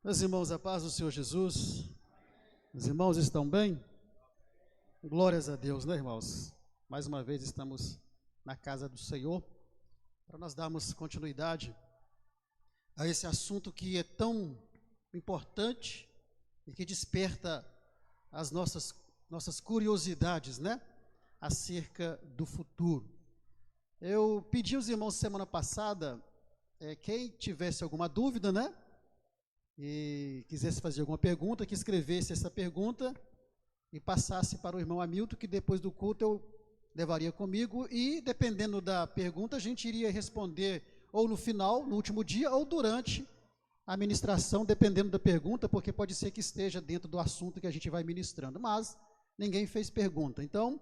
Meus irmãos, a paz do Senhor Jesus. Os irmãos estão bem? Glórias a Deus, né, irmãos? Mais uma vez estamos na casa do Senhor para nós darmos continuidade a esse assunto que é tão importante e que desperta as nossas curiosidades, né? Acerca do futuro. Eu pedi aos irmãos semana passada, quem tivesse alguma dúvida, né? E quisesse fazer alguma pergunta, que escrevesse essa pergunta e passasse para o irmão Hamilton, que depois do culto eu levaria comigo, e dependendo da pergunta a gente iria responder ou no final, no último dia, ou durante a ministração, dependendo da pergunta, porque pode ser que esteja dentro do assunto que a gente vai ministrando, mas ninguém fez pergunta. Então,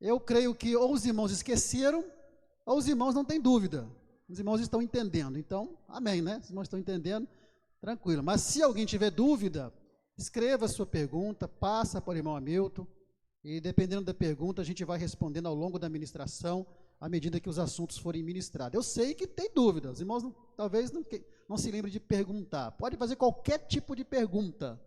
eu creio que ou os irmãos esqueceram, ou os irmãos não têm dúvida, os irmãos estão entendendo. Então, amém, né? Os irmãos estão entendendo. Tranquilo, mas se alguém tiver dúvida, escreva a sua pergunta, passa para o irmão Hamilton, e dependendo da pergunta, a gente vai respondendo ao longo da ministração, à medida que os assuntos forem ministrados. Eu sei que tem dúvida, os irmãos talvez não se lembrem de perguntar, pode fazer qualquer tipo de pergunta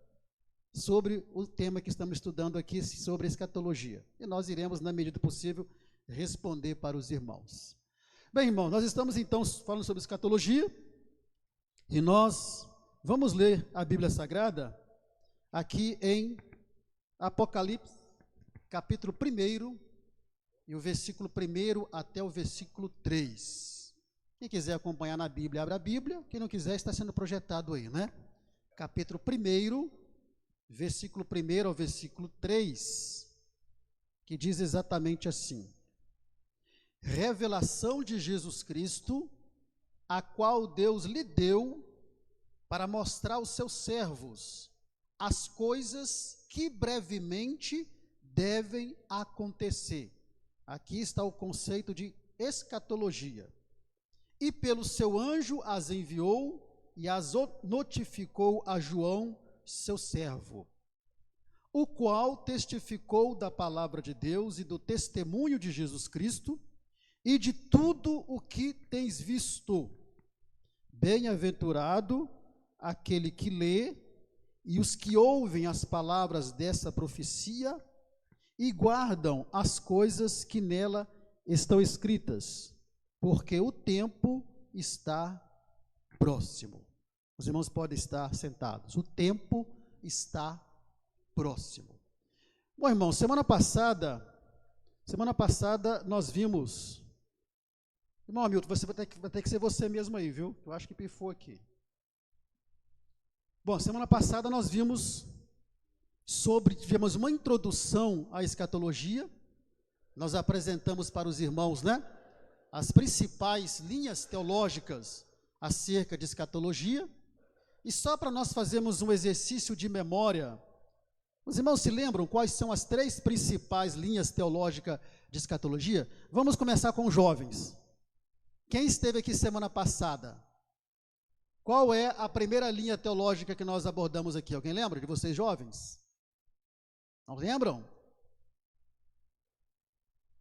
sobre o tema que estamos estudando aqui, sobre escatologia, e nós iremos, na medida do possível, responder para os irmãos. Bem, irmãos, nós estamos então falando sobre escatologia, e nós vamos ler a Bíblia Sagrada aqui em Apocalipse, capítulo 1, e o versículo 1 até o versículo 3. Quem quiser acompanhar na Bíblia, abra a Bíblia. Quem não quiser, está sendo projetado aí, né? Capítulo 1, versículo 1 ao versículo 3, que diz exatamente assim: revelação de Jesus Cristo, a qual Deus lhe deu para mostrar aos seus servos as coisas que brevemente devem acontecer. Aqui está o conceito de escatologia. E pelo seu anjo as enviou e as notificou a João, seu servo, o qual testificou da palavra de Deus e do testemunho de Jesus Cristo e de tudo o que tens visto. Bem-aventurado aquele que lê e os que ouvem as palavras dessa profecia e guardam as coisas que nela estão escritas, porque o tempo está próximo. Os irmãos podem estar sentados. O tempo está próximo. Bom, irmão, semana passada nós vimos... Irmão Hamilton, você vai ter que ser você mesmo aí, viu? Eu acho que pifou aqui. Bom, semana passada nós tivemos uma introdução à escatologia. Nós apresentamos para os irmãos, né, as principais linhas teológicas acerca de escatologia. E só para nós fazermos um exercício de memória, os irmãos se lembram quais são as 3 principais linhas teológicas de escatologia? Vamos começar com os jovens. Quem esteve aqui semana passada? Qual é a primeira linha teológica que nós abordamos aqui? Alguém lembra de vocês jovens? Não lembram?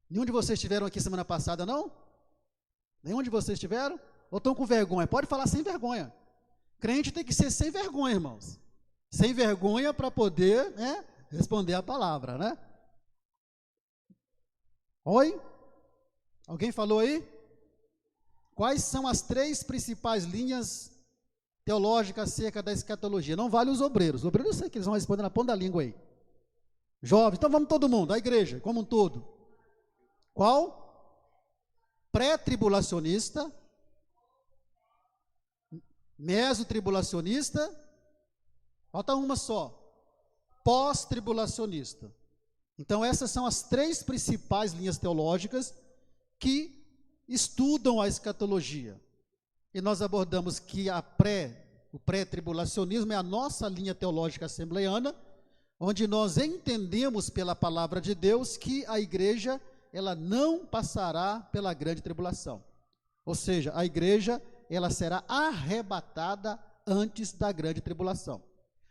Nenhum de vocês estiveram aqui semana passada, não? Nenhum de vocês estiveram? Ou estão com vergonha? Pode falar sem vergonha. Crente tem que ser sem vergonha, irmãos. Sem vergonha para poder, né, responder a palavra, né? Oi? Alguém falou aí? Quais são as 3 principais linhas teológicas acerca da escatologia? Não vale os obreiros. Os obreiros eu sei que eles vão responder na ponta da língua aí. Jovens, então vamos todo mundo, a igreja como um todo. Qual? Pré-tribulacionista, mesotribulacionista, falta uma só, pós-tribulacionista. Então essas são as 3 principais linhas teológicas que estudam a escatologia. E nós abordamos que o pré-tribulacionismo é a nossa linha teológica assembleiana, onde nós entendemos pela palavra de Deus que a igreja, ela não passará pela grande tribulação. Ou seja, a igreja, ela será arrebatada antes da grande tribulação.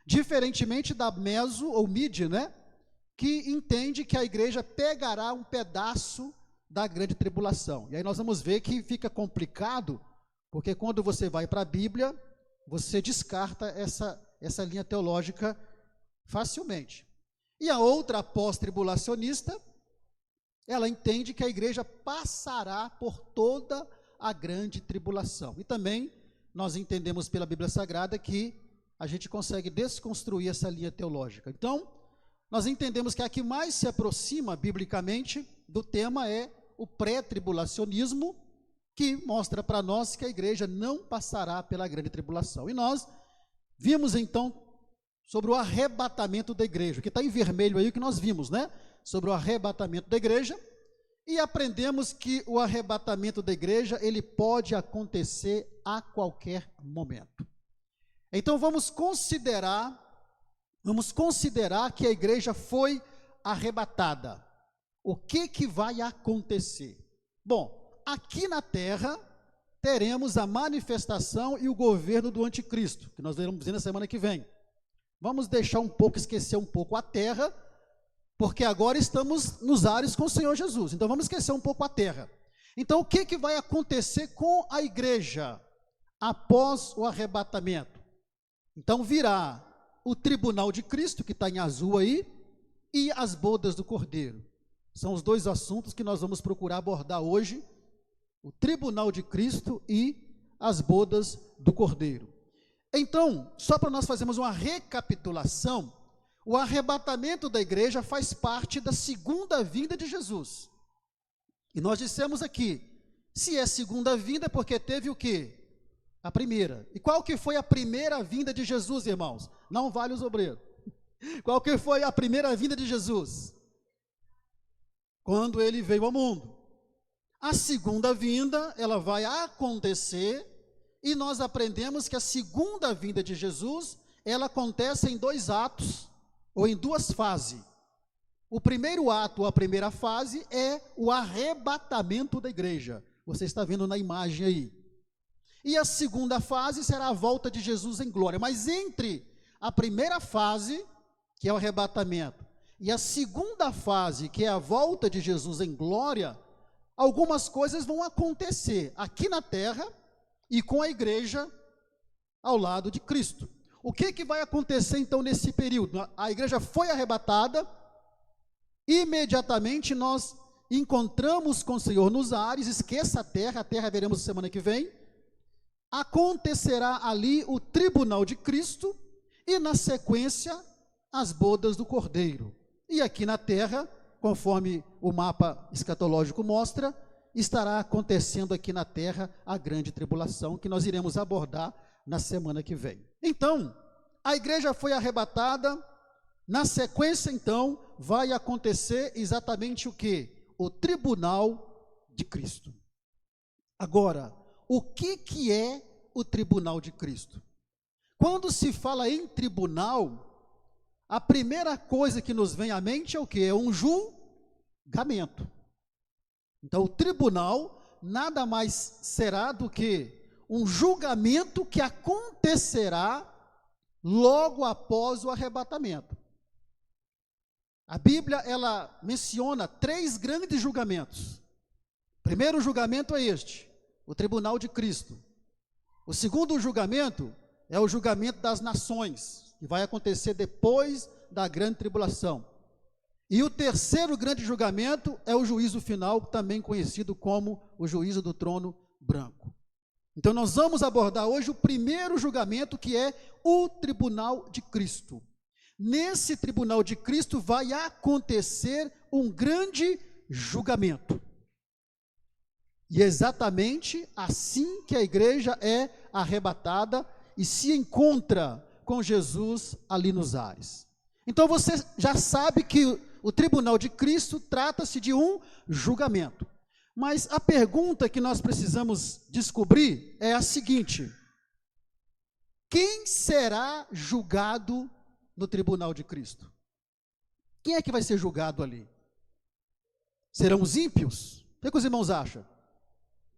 Diferentemente da meso ou mid, né? Que entende que a igreja pegará um pedaço da grande tribulação. E aí nós vamos ver que fica complicado, porque quando você vai para a Bíblia, Você descarta essa linha teológica facilmente. E a outra pós-tribulacionista, ela entende que a igreja passará por toda a grande tribulação. E também nós entendemos pela Bíblia Sagrada que a gente consegue desconstruir essa linha teológica. Então, nós entendemos que a que mais se aproxima biblicamente do tema é o pré-tribulacionismo, que mostra para nós que a igreja não passará pela grande tribulação. E nós vimos então sobre o arrebatamento da igreja, que está em vermelho aí o que nós vimos, né? Sobre o arrebatamento da igreja, e aprendemos que o arrebatamento da igreja, ele pode acontecer a qualquer momento. Então vamos considerar que a igreja foi arrebatada. O que vai acontecer? Bom, aqui na terra teremos a manifestação e o governo do anticristo, que nós veremos na semana que vem. Vamos esquecer um pouco a terra, porque agora estamos nos ares com o Senhor Jesus. Então vamos esquecer um pouco a terra. Então o que vai acontecer com a igreja após o arrebatamento? Então virá o tribunal de Cristo, que está em azul aí, e as bodas do Cordeiro. São os dois assuntos que nós vamos procurar abordar hoje: o tribunal de Cristo e as bodas do Cordeiro. Então, só para nós fazermos uma recapitulação, o arrebatamento da igreja faz parte da segunda vinda de Jesus. E nós dissemos aqui, se é segunda vinda, porque teve o quê? A primeira. E qual que foi a primeira vinda de Jesus, irmãos? Não vale os obreiros. Qual que foi a primeira vinda de Jesus? Quando ele veio ao mundo. A segunda vinda, ela vai acontecer, e nós aprendemos que a segunda vinda de Jesus, ela acontece em dois atos, ou em duas fases. O primeiro ato, ou a primeira fase, é o arrebatamento da igreja. Você está vendo na imagem aí. E a segunda fase será a volta de Jesus em glória. Mas entre a primeira fase, que é o arrebatamento, e a segunda fase, que é a volta de Jesus em glória, algumas coisas vão acontecer aqui na terra e com a igreja ao lado de Cristo. O que vai acontecer então nesse período? A igreja foi arrebatada, imediatamente nós encontramos com o Senhor nos ares, esqueça a terra veremos semana que vem. Acontecerá ali o tribunal de Cristo e na sequência as bodas do Cordeiro. E aqui na terra, conforme o mapa escatológico mostra, estará acontecendo aqui na terra a grande tribulação, que nós iremos abordar na semana que vem. Então, a igreja foi arrebatada, na sequência então, vai acontecer exatamente o quê? O tribunal de Cristo. Agora, o que é o tribunal de Cristo? Quando se fala em tribunal, a primeira coisa que nos vem à mente é o quê? É um julgamento. Então, o tribunal nada mais será do que um julgamento que acontecerá logo após o arrebatamento. A Bíblia, ela menciona 3 grandes julgamentos. O primeiro julgamento é este, o tribunal de Cristo. O segundo julgamento é o julgamento das nações, que vai acontecer depois da grande tribulação. E o terceiro grande julgamento é o juízo final, também conhecido como o juízo do trono branco. Então nós vamos abordar hoje o primeiro julgamento, que é o tribunal de Cristo. Nesse tribunal de Cristo vai acontecer um grande julgamento. E é exatamente assim que a igreja é arrebatada e se encontra com Jesus ali nos ares. Então você já sabe que o tribunal de Cristo trata-se de um julgamento. Mas a pergunta que nós precisamos descobrir é a seguinte: quem será julgado no tribunal de Cristo? Quem é que vai ser julgado ali? Serão os ímpios? O que os irmãos acham?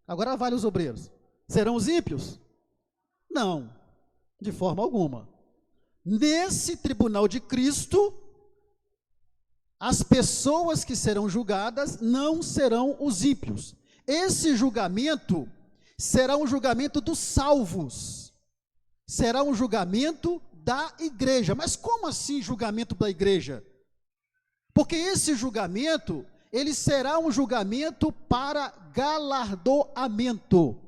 Agora vale os obreiros. Serão os ímpios? Não, de forma alguma. Nesse tribunal de Cristo, as pessoas que serão julgadas não serão os ímpios. Esse julgamento será um julgamento dos salvos. será um julgamento da igreja. Mas como assim julgamento da igreja? Porque esse julgamento, ele será um julgamento para galardoamento.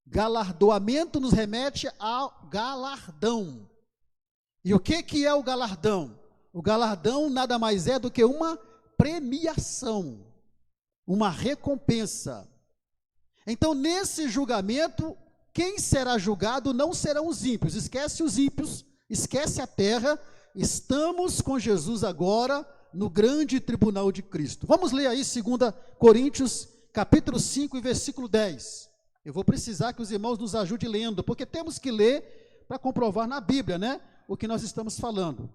Galardoamento nos remete ao galardão. E o que é o galardão? O galardão nada mais é do que uma premiação, uma recompensa. Então, nesse julgamento, quem será julgado não serão os ímpios. Esquece os ímpios, esquece a terra. Estamos com Jesus agora no grande tribunal de Cristo. Vamos ler aí 2 Coríntios, capítulo 5 e versículo 10. Eu vou precisar que os irmãos nos ajudem lendo, porque temos que ler para comprovar na Bíblia, né, o que nós estamos falando.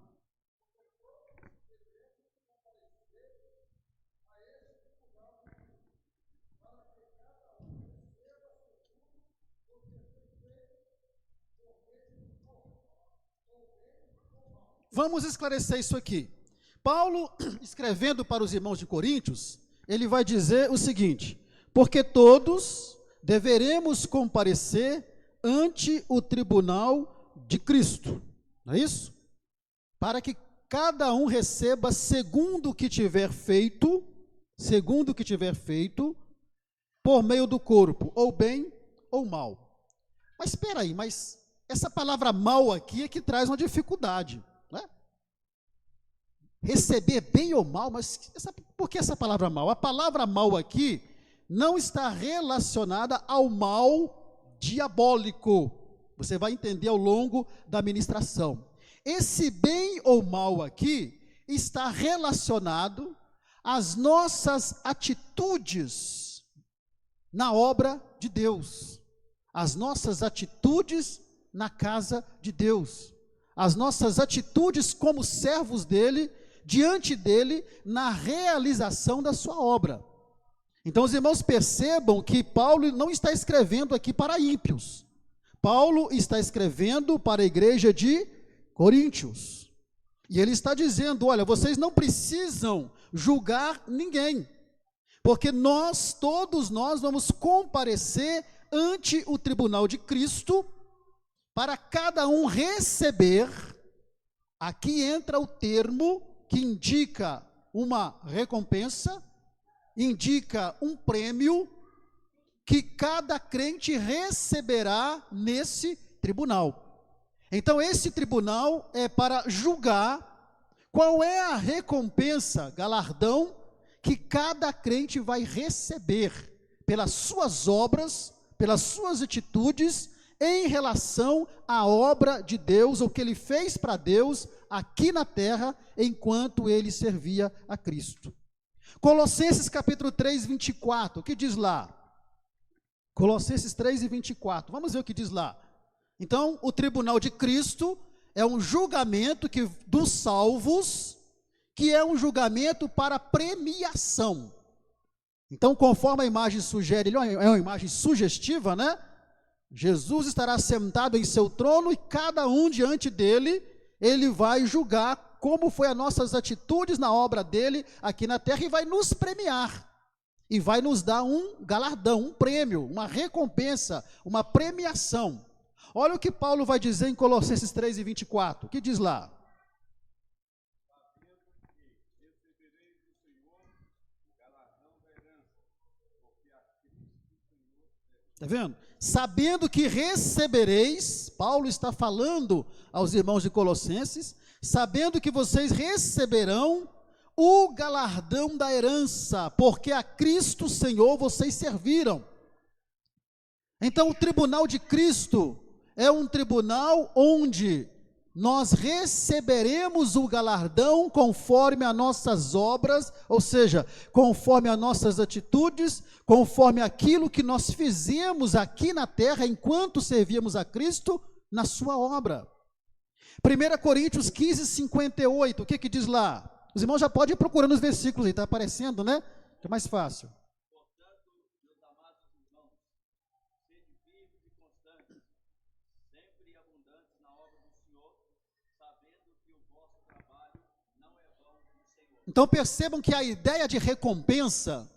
Vamos esclarecer isso aqui. Paulo, escrevendo para os irmãos de Coríntios, ele vai dizer o seguinte: porque todos deveremos comparecer ante o tribunal de Cristo, não é isso? Para que cada um receba segundo o que tiver feito, por meio do corpo, ou bem ou mal. Mas espera aí, mas essa palavra mal aqui é que traz uma dificuldade. Receber bem ou mal, mas por que essa palavra mal? A palavra mal aqui não está relacionada ao mal diabólico. Você vai entender ao longo da ministração. Esse bem ou mal aqui está relacionado às nossas atitudes na obra de Deus, as nossas atitudes na casa de Deus, as nossas atitudes como servos dele, diante dele, na realização da sua obra. Então os irmãos percebam que Paulo não está escrevendo aqui para ímpios. Paulo está escrevendo para a igreja de Coríntios. E ele está dizendo: olha, vocês não precisam julgar ninguém, porque todos nós vamos comparecer ante o tribunal de Cristo, para cada um receber. Aqui entra o termo que indica uma recompensa, indica um prêmio que cada crente receberá nesse tribunal. Então esse tribunal é para julgar qual é a recompensa, galardão, que cada crente vai receber pelas suas obras, pelas suas atitudes, em relação à obra de Deus, o que ele fez para Deus aqui na terra, enquanto ele servia a Cristo. Colossenses capítulo 3, 24, o que diz lá? Colossenses 3 e 24, vamos ver o que diz lá. Então, o tribunal de Cristo é um julgamento dos salvos, que é um julgamento para premiação. Então, conforme a imagem sugere, é uma imagem sugestiva, né? Jesus estará sentado em seu trono e cada um diante dele, ele vai julgar como foi as nossas atitudes na obra dele aqui na terra e vai nos premiar. E vai nos dar um galardão, um prêmio, uma recompensa, uma premiação. Olha o que Paulo vai dizer em Colossenses 3 e 24, o que diz lá? Está vendo? Sabendo que recebereis, Paulo está falando aos irmãos de Colossenses, sabendo que vocês receberão o galardão da herança, porque a Cristo Senhor vocês serviram. Então o tribunal de Cristo é um tribunal onde nós receberemos o galardão conforme as nossas obras, ou seja, conforme as nossas atitudes, conforme aquilo que nós fizemos aqui na terra, enquanto servíamos a Cristo na sua obra. 1 Coríntios 15, 58, o que diz lá? Os irmãos já podem ir procurando os versículos aí, está aparecendo, né? É mais fácil. Então percebam que a ideia de recompensa,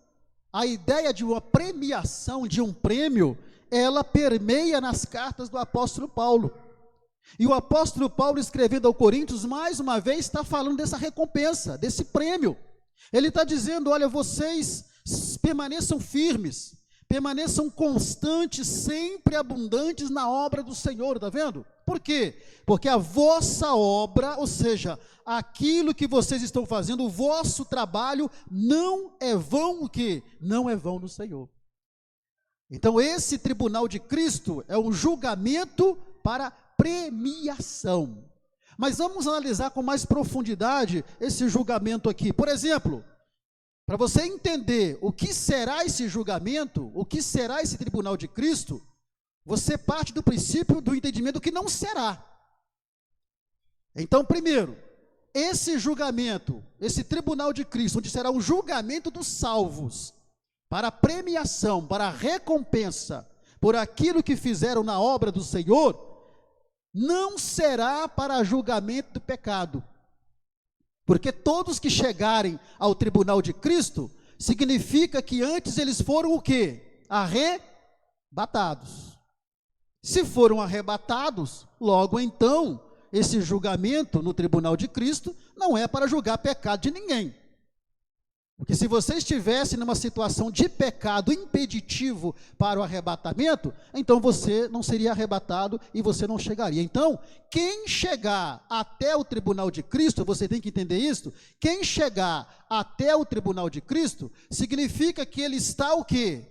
a ideia de uma premiação, de um prêmio, ela permeia nas cartas do apóstolo Paulo. E o apóstolo Paulo, escrevendo ao Coríntios, mais uma vez está falando dessa recompensa, desse prêmio. Ele está dizendo, olha, vocês permaneçam firmes, permaneçam constantes, sempre abundantes na obra do Senhor, está vendo? Por quê? Porque a vossa obra, ou seja, aquilo que vocês estão fazendo, o vosso trabalho, não é vão o quê? Não é vão no Senhor. Então esse tribunal de Cristo é um julgamento para premiação. Mas vamos analisar com mais profundidade esse julgamento aqui. Por exemplo, para você entender o que será esse julgamento, o que será esse tribunal de Cristo, você parte do princípio do entendimento que não será. Então, primeiro, esse julgamento, esse tribunal de Cristo, onde será o julgamento dos salvos, para premiação, para recompensa, por aquilo que fizeram na obra do Senhor, não será para julgamento do pecado. Porque todos que chegarem ao tribunal de Cristo, significa que antes eles foram o quê? Arrebatados. Se foram arrebatados, logo então, esse julgamento no tribunal de Cristo não é para julgar pecado de ninguém. Porque se você estivesse numa situação de pecado impeditivo para o arrebatamento, então você não seria arrebatado e você não chegaria. Então, quem chegar até o tribunal de Cristo, você tem que entender isso, quem chegar até o tribunal de Cristo, significa que ele está o quê?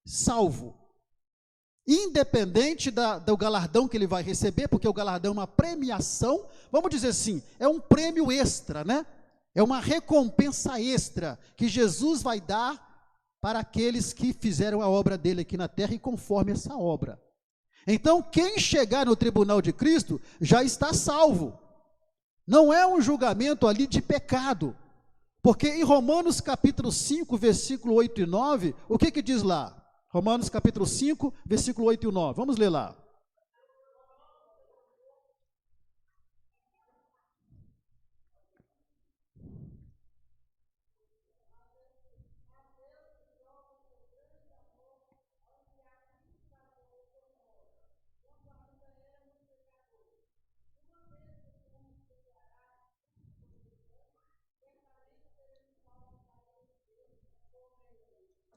Salvo. Independente do galardão que ele vai receber, porque o galardão é uma premiação, vamos dizer assim, é um prêmio extra, né? É uma recompensa extra que Jesus vai dar para aqueles que fizeram a obra dele aqui na terra e conforme essa obra. Então, quem chegar no tribunal de Cristo já está salvo. Não é um julgamento ali de pecado. Porque em Romanos capítulo 5, versículo 8 e 9, o que diz lá? Romanos capítulo 5, versículo 8 e 9. Vamos ler lá.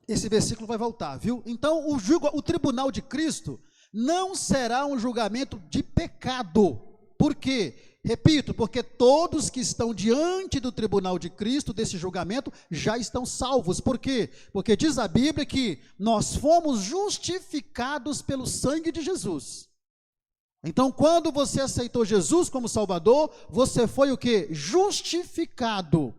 Esse versículo vai voltar, viu? Então, o tribunal de Cristo não será um julgamento de pecado. Por quê? Repito, porque todos que estão diante do tribunal de Cristo, desse julgamento, já estão salvos. Por quê? Porque diz a Bíblia que nós fomos justificados pelo sangue de Jesus. Então, quando você aceitou Jesus como Salvador, você foi o quê? Justificado.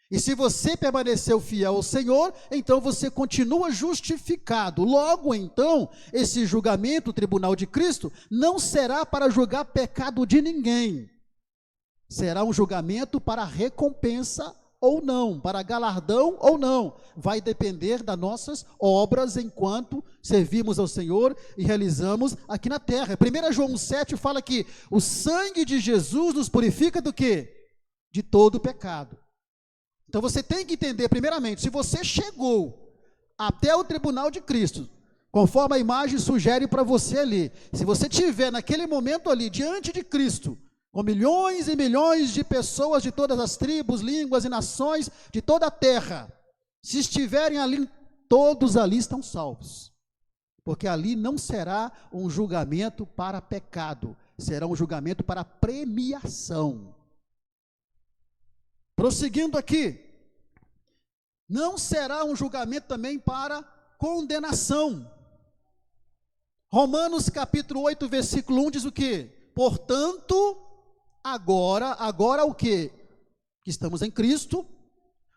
E se você permaneceu fiel ao Senhor, então você continua justificado. Logo então, esse julgamento, o tribunal de Cristo, não será para julgar pecado de ninguém. Será um julgamento para recompensa ou não, para galardão ou não. Vai depender das nossas obras enquanto servimos ao Senhor e realizamos aqui na terra. 1 João 7 fala que o sangue de Jesus nos purifica do quê? De todo pecado. Então você tem que entender, primeiramente, se você chegou até o tribunal de Cristo, conforme a imagem sugere para você ali, se você estiver naquele momento ali, diante de Cristo, com milhões e milhões de pessoas de todas as tribos, línguas e nações de toda a terra, se estiverem ali, todos ali estão salvos, porque ali não será um julgamento para pecado, será um julgamento para premiação. Prosseguindo aqui, não será um julgamento também para condenação. Romanos capítulo 8, versículo 1 diz o quê? Portanto, agora o quê? Que estamos em Cristo.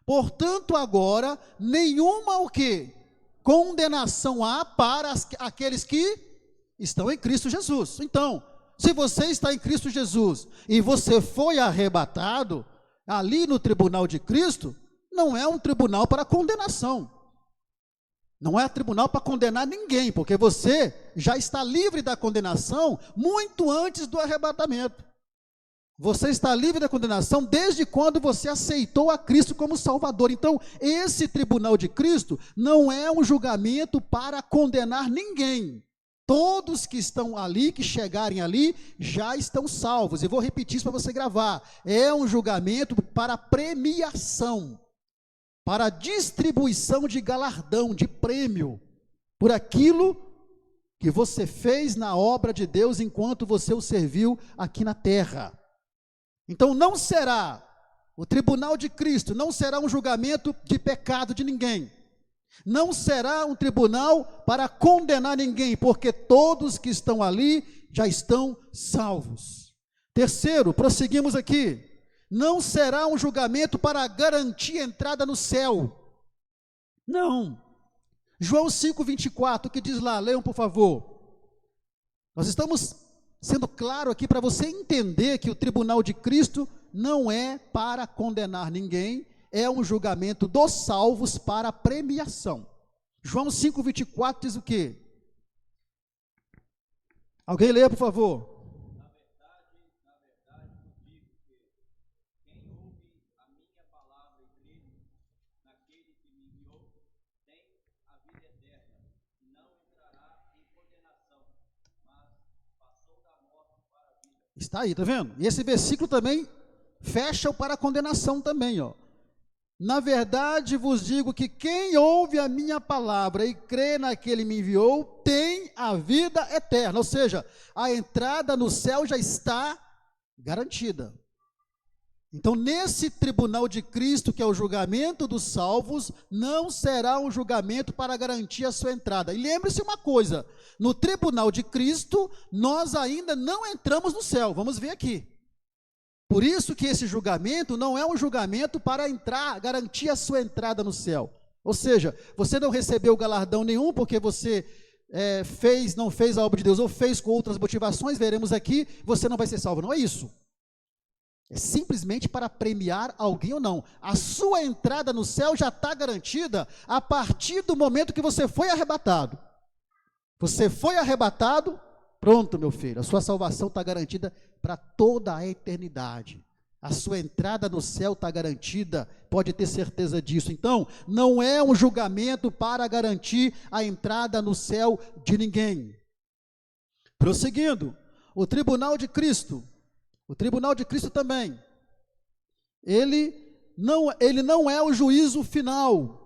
Portanto, agora, nenhuma o quê? Condenação há para aqueles que estão em Cristo Jesus. Então, se você está em Cristo Jesus e você foi arrebatado, ali no tribunal de Cristo, não é um tribunal para condenação. Não é tribunal para condenar ninguém, porque você já está livre da condenação muito antes do arrebatamento. Você está livre da condenação desde quando você aceitou a Cristo como Salvador. Então, esse tribunal de Cristo não é um julgamento para condenar ninguém. todos que estão ali, que chegarem ali, já estão salvos. Eu vou repetir isso para você gravar. É um julgamento para premiação, para distribuição de galardão, de prêmio, por aquilo que você fez na obra de Deus enquanto você o serviu aqui na terra. Então não será, o tribunal de Cristo não será um julgamento de pecado de ninguém. Não será um tribunal para condenar ninguém, porque todos que estão ali já estão salvos. Terceiro, prosseguimos aqui. Não será um julgamento para garantir a entrada no céu. Não. João 5,24, o que diz lá? Leiam, por favor. Nós estamos sendo claro aqui para você entender que o tribunal de Cristo não é para condenar ninguém, é um julgamento dos salvos para premiação. João 5,24 diz o quê? Alguém leia, por favor. Na verdade, eu digo que quem ouve a minha palavra e crê naquele que me enviou, tem a vida eterna, e não entrará em condenação, mas passou da morte para a vida. Está aí, está vendo? E esse versículo também fecha para a condenação também, ó. Na verdade vos digo que quem ouve a minha palavra e crê naquele que me enviou, tem a vida eterna. Ou seja, a entrada no céu já está garantida. Então, nesse tribunal de Cristo, que é o julgamento dos salvos, não será um julgamento para garantir a sua entrada. E lembre-se uma coisa, no tribunal de Cristo, nós ainda não entramos no céu. Vamos ver aqui. Por isso que esse julgamento não é um julgamento para garantir a sua entrada no céu. Ou seja, você não recebeu galardão nenhum porque você não fez a obra de Deus, ou fez com outras motivações, veremos aqui, você não vai ser salvo. Não é isso. É simplesmente para premiar alguém ou não. A sua entrada no céu já está garantida a partir do momento que você foi arrebatado. Você foi arrebatado, pronto, meu filho, a sua salvação está garantida para toda a eternidade. A sua entrada no céu está garantida, pode ter certeza disso. Então, não é um julgamento para garantir a entrada no céu de ninguém. Prosseguindo, o tribunal de Cristo também, ele não é o juízo final.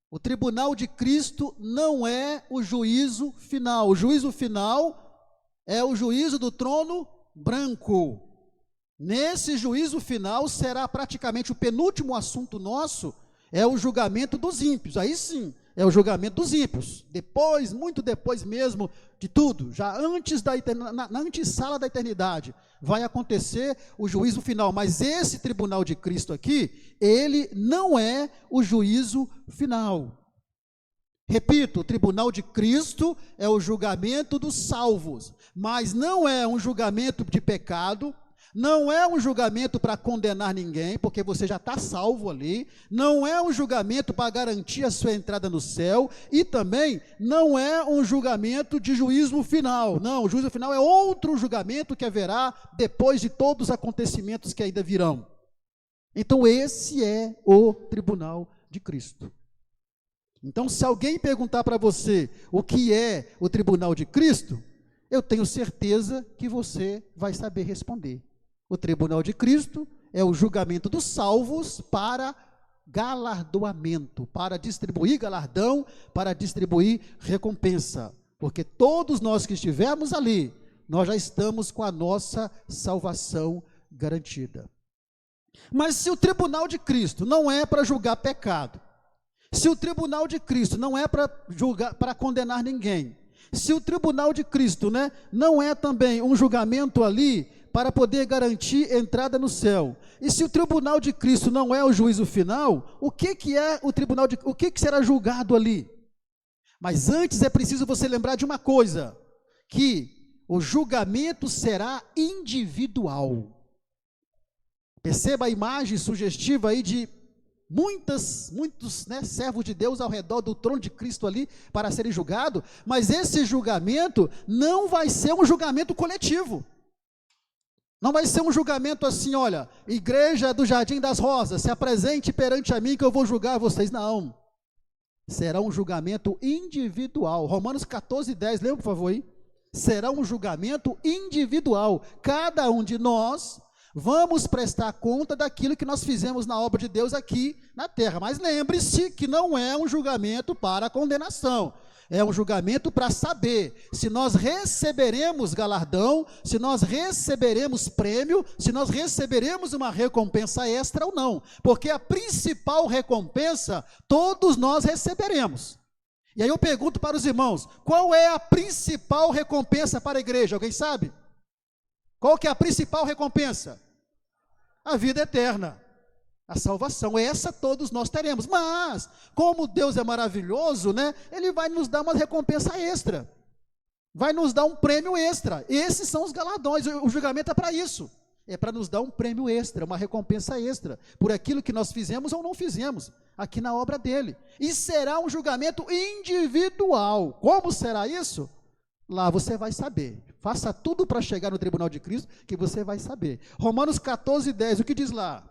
O tribunal de Cristo não é o juízo final. O juízo final é o juízo do trono branco. Nesse juízo final será praticamente o penúltimo assunto nosso, é o julgamento dos ímpios. Aí sim, é o julgamento dos ímpios. Depois, muito depois mesmo de tudo, já antes na antessala da eternidade, vai acontecer o juízo final. Mas esse tribunal de Cristo aqui, ele não é o juízo final. Repito, o tribunal de Cristo é o julgamento dos salvos, mas não é um julgamento de pecado, não é um julgamento para condenar ninguém, porque você já está salvo ali, não é um julgamento para garantir a sua entrada no céu, e também não é um julgamento de juízo final. Não, o juízo final é outro julgamento que haverá depois de todos os acontecimentos que ainda virão. Então esse é o tribunal de Cristo. Então, se alguém perguntar para você o que é o tribunal de Cristo, eu tenho certeza que você vai saber responder. O tribunal de Cristo é o julgamento dos salvos para galardoamento, para distribuir galardão, para distribuir recompensa. Porque todos nós que estivermos ali, nós já estamos com a nossa salvação garantida. Mas se o tribunal de Cristo não é para julgar pecado, se o tribunal de Cristo não é para julgar, para condenar ninguém, se o tribunal de Cristo, não é também um julgamento ali para poder garantir entrada no céu, e se o tribunal de Cristo não é o juízo final, o que é o tribunal o que será julgado ali? Mas antes é preciso você lembrar de uma coisa, que o julgamento será individual. Perceba a imagem sugestiva aí de muitos servos de Deus ao redor do trono de Cristo ali para serem julgados, mas esse julgamento não vai ser um julgamento coletivo. Não vai ser um julgamento assim, olha, igreja do Jardim das Rosas, se apresente perante a mim que eu vou julgar vocês. Não. Será um julgamento individual. Romanos 14:10, lembra por favor aí? Será um julgamento individual. Cada um de nós vamos prestar conta daquilo que nós fizemos na obra de Deus aqui na terra. Mas lembre-se que não é um julgamento para condenação. É um julgamento para saber se nós receberemos galardão, se nós receberemos prêmio, se nós receberemos uma recompensa extra ou não. Porque a principal recompensa todos nós receberemos. E aí eu pergunto para os irmãos, qual é a principal recompensa para a igreja? Alguém sabe? Qual que é a principal recompensa? A vida eterna. A salvação, essa todos nós teremos, mas, como Deus é maravilhoso, né, Ele vai nos dar uma recompensa extra, vai nos dar um prêmio extra, esses são os galardões, o julgamento é para isso, é para nos dar um prêmio extra, uma recompensa extra, por aquilo que nós fizemos ou não fizemos, aqui na obra dele, e será um julgamento individual. Como será isso? Lá você vai saber, faça tudo para chegar no tribunal de Cristo, que você vai saber. Romanos 14:10, o que diz lá?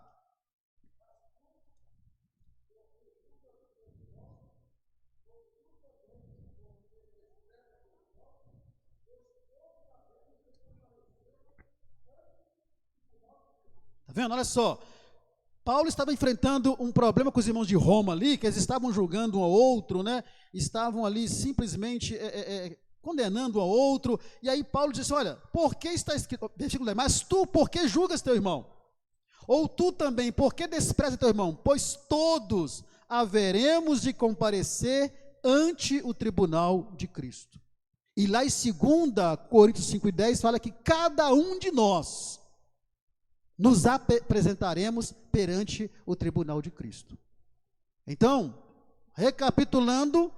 Está vendo? Olha só, Paulo estava enfrentando um problema com os irmãos de Roma ali, que eles estavam julgando um ao outro, né? Estavam ali simplesmente condenando um ao outro, e aí Paulo disse, olha, por que está escrito, versículo 10, mas tu, por que julgas teu irmão? Ou tu também, por que despreza teu irmão? Pois todos haveremos de comparecer ante o tribunal de Cristo. E lá em 2 Coríntios 5:10 fala que cada um de nós nos apresentaremos perante o tribunal de Cristo. Então, recapitulando,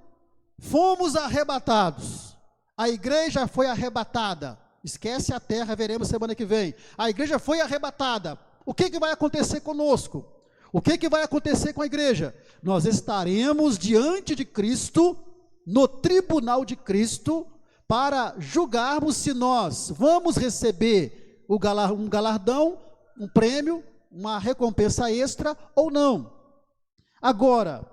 fomos arrebatados, a igreja foi arrebatada, esquece a terra, veremos semana que vem, a igreja foi arrebatada, o que vai acontecer conosco? O que vai acontecer com a igreja? Nós estaremos diante de Cristo, no tribunal de Cristo, para julgarmos se nós vamos receber um galardão, um prêmio, uma recompensa extra ou não. Agora,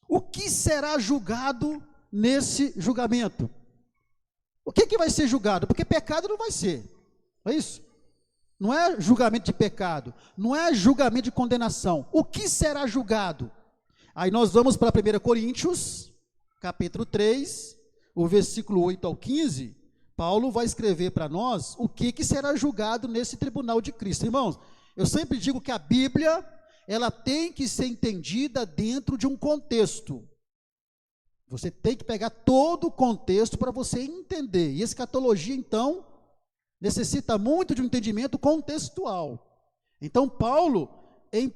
o que será julgado nesse julgamento? O que vai ser julgado? Porque pecado não vai ser, não é isso? Não é julgamento de pecado, não é julgamento de condenação. O que será julgado? Aí nós vamos para 1 Coríntios, capítulo 3, o versículo 8 ao 15, Paulo vai escrever para nós o que será julgado nesse tribunal de Cristo. Irmãos, eu sempre digo que a Bíblia, ela tem que ser entendida dentro de um contexto. Você tem que pegar todo o contexto para você entender. E escatologia, então, necessita muito de um entendimento contextual. Então, Paulo, em 1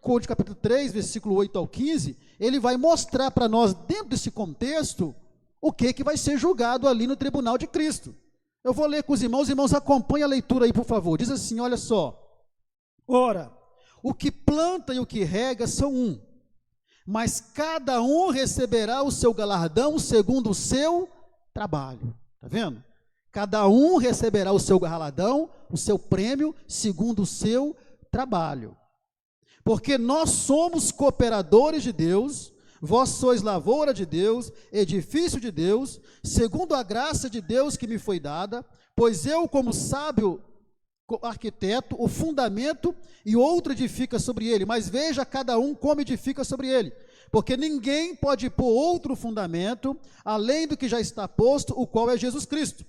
Coríntios capítulo 3, versículo 8 ao 15, ele vai mostrar para nós, dentro desse contexto, o que vai ser julgado ali no tribunal de Cristo. Eu vou ler com os irmãos acompanhem a leitura aí, por favor. Diz assim, olha só. Ora, o que planta e o que rega são um, mas cada um receberá o seu galardão segundo o seu trabalho. Está vendo? Cada um receberá o seu galardão, o seu prêmio, segundo o seu trabalho. Porque nós somos cooperadores de Deus, vós sois lavoura de Deus, edifício de Deus, segundo a graça de Deus que me foi dada, pois eu, como sábio arquiteto, o fundamento e outro edifica sobre ele, mas veja cada um como edifica sobre ele, porque ninguém pode pôr outro fundamento, além do que já está posto, o qual é Jesus Cristo.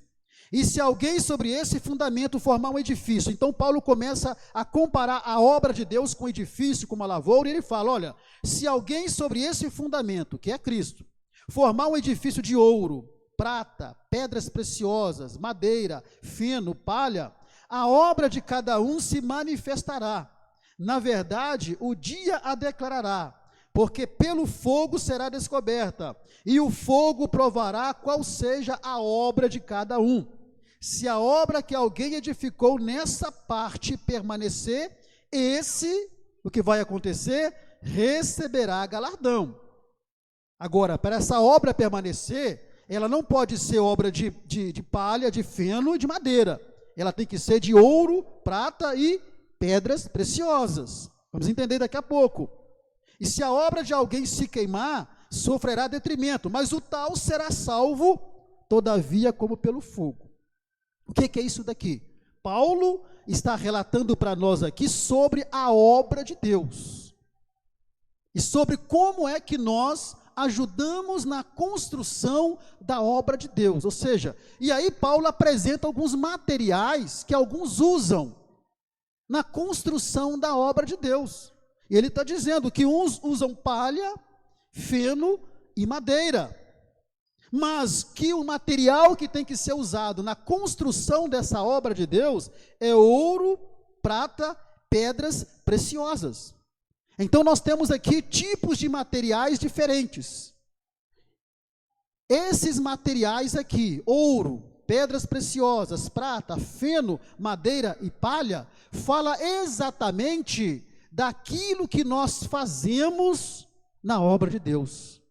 E se alguém sobre esse fundamento formar um edifício, então Paulo começa a comparar a obra de Deus com o edifício, com uma lavoura, e ele fala, olha, se alguém sobre esse fundamento, que é Cristo, formar um edifício de ouro, prata, pedras preciosas, madeira, feno, palha, a obra de cada um se manifestará. Na verdade, o dia a declarará, porque pelo fogo será descoberta, e o fogo provará qual seja a obra de cada um. Se a obra que alguém edificou nessa parte permanecer, esse, o que vai acontecer, receberá galardão. Agora, para essa obra permanecer, ela não pode ser obra de palha, de feno e de madeira. Ela tem que ser de ouro, prata e pedras preciosas. Vamos entender daqui a pouco. E se a obra de alguém se queimar, sofrerá detrimento, mas o tal será salvo, todavia, como pelo fogo. O que é isso daqui? Paulo está relatando para nós aqui sobre a obra de Deus, e sobre como é que nós ajudamos na construção da obra de Deus, ou seja, e aí Paulo apresenta alguns materiais que alguns usam na construção da obra de Deus, e ele está dizendo que uns usam palha, feno e madeira, mas que o material que tem que ser usado na construção dessa obra de Deus é ouro, prata, pedras preciosas. Então nós temos aqui tipos de materiais diferentes. Esses materiais aqui, ouro, pedras preciosas, prata, feno, madeira e palha, fala exatamente daquilo que nós fazemos na obra de Deus,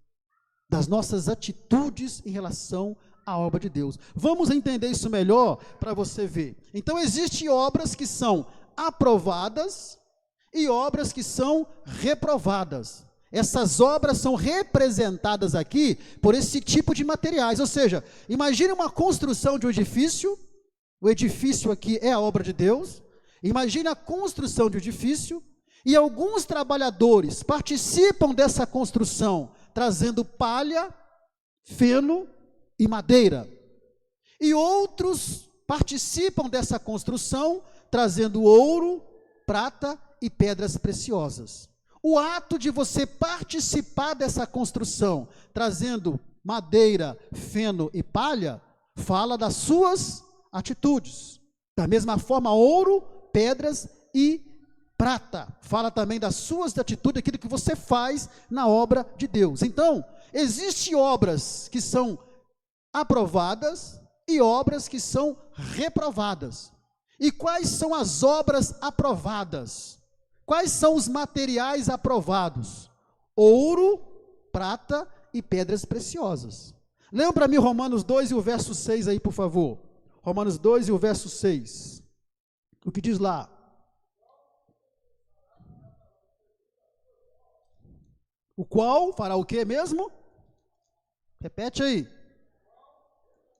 das nossas atitudes em relação à obra de Deus. Vamos entender isso melhor para você ver. Então existem obras que são aprovadas e obras que são reprovadas. Essas obras são representadas aqui por esse tipo de materiais, ou seja, imagine uma construção de um edifício, o edifício aqui é a obra de Deus, imagine a construção de um edifício, e alguns trabalhadores participam dessa construção, trazendo palha, feno e madeira, e outros participam dessa construção, trazendo ouro, prata e pedras preciosas. O ato de você participar dessa construção, trazendo madeira, feno e palha, fala das suas atitudes. Da mesma forma, ouro, pedras e prata, fala também das suas atitudes, aquilo que você faz na obra de Deus. Então, existem obras que são aprovadas e obras que são reprovadas. E quais são as obras aprovadas? Quais são os materiais aprovados? Ouro, prata e pedras preciosas. Leiam para mim Romanos 2 e o verso 6 aí, por favor. Romanos 2 e o verso 6. O que diz lá? O qual fará o que mesmo? Repete aí.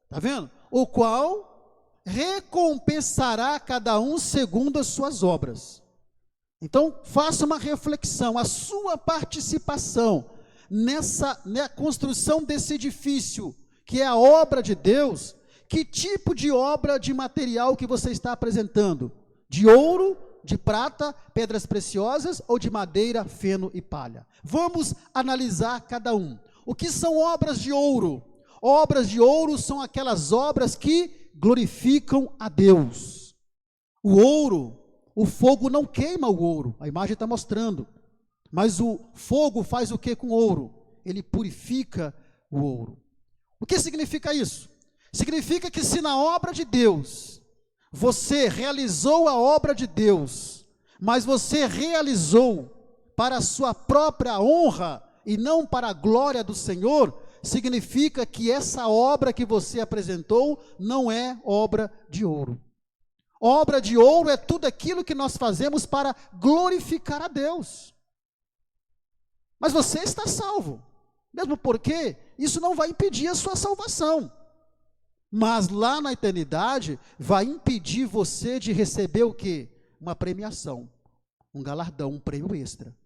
Está vendo? O qual recompensará cada um segundo as suas obras. Então, faça uma reflexão, a sua participação na construção desse edifício, que é a obra de Deus, que tipo de obra, de material que você está apresentando? De ouro, de prata, pedras preciosas ou de madeira, feno e palha? Vamos analisar cada um. O que são obras de ouro? Obras de ouro são aquelas obras que glorificam a Deus. O ouro, o fogo não queima o ouro, a imagem está mostrando, mas o fogo faz o que com o ouro? Ele purifica o ouro. O que significa isso? Significa que se na obra de Deus, você realizou a obra de Deus, mas você realizou para a sua própria honra e não para a glória do Senhor, significa que essa obra que você apresentou não é obra de ouro. Obra de ouro é tudo aquilo que nós fazemos para glorificar a Deus. Mas você está salvo, mesmo porque isso não vai impedir a sua salvação. Mas lá na eternidade, vai impedir você de receber o quê? Uma premiação, um galardão, um prêmio extra.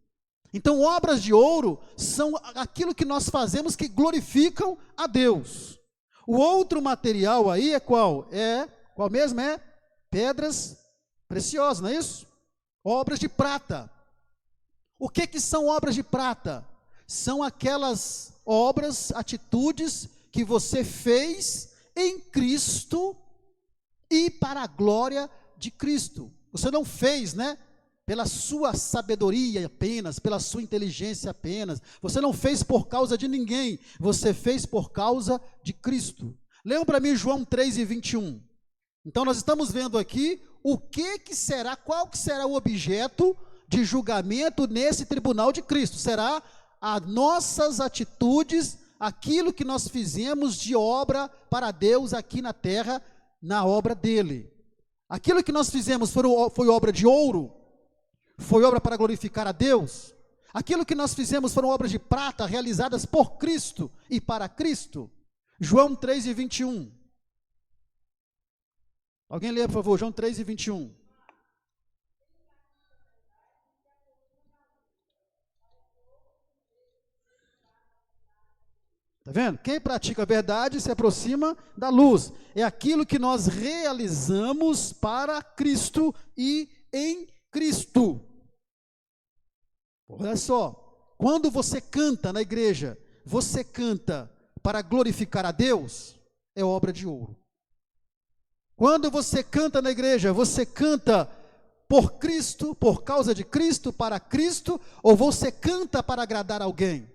Então, obras de ouro são aquilo que nós fazemos que glorificam a Deus. O outro material aí é qual? Qual mesmo é? Pedras preciosas, não é isso? Obras de prata. O que são obras de prata? São aquelas obras, atitudes que você fez em Cristo e para a glória de Cristo. Você não fez, né? Pela sua sabedoria apenas, pela sua inteligência apenas. Você não fez por causa de ninguém, você fez por causa de Cristo. Leiam para mim João 3 e 21. Então nós estamos vendo aqui qual que será o objeto de julgamento nesse tribunal de Cristo. Será as nossas atitudes, aquilo que nós fizemos de obra para Deus aqui na terra, na obra dele. Aquilo que nós fizemos foi obra de ouro? Foi obra para glorificar a Deus? Aquilo que nós fizemos foram obras de prata realizadas por Cristo e para Cristo. João 3:21. Alguém lê, por favor, João 3:21. Está vendo? Quem pratica a verdade se aproxima da luz. É aquilo que nós realizamos para Cristo e em Cristo. Olha só, quando você canta na igreja, você canta para glorificar a Deus, é obra de ouro. Quando você canta na igreja, você canta por Cristo, por causa de Cristo, para Cristo, ou você canta para agradar alguém?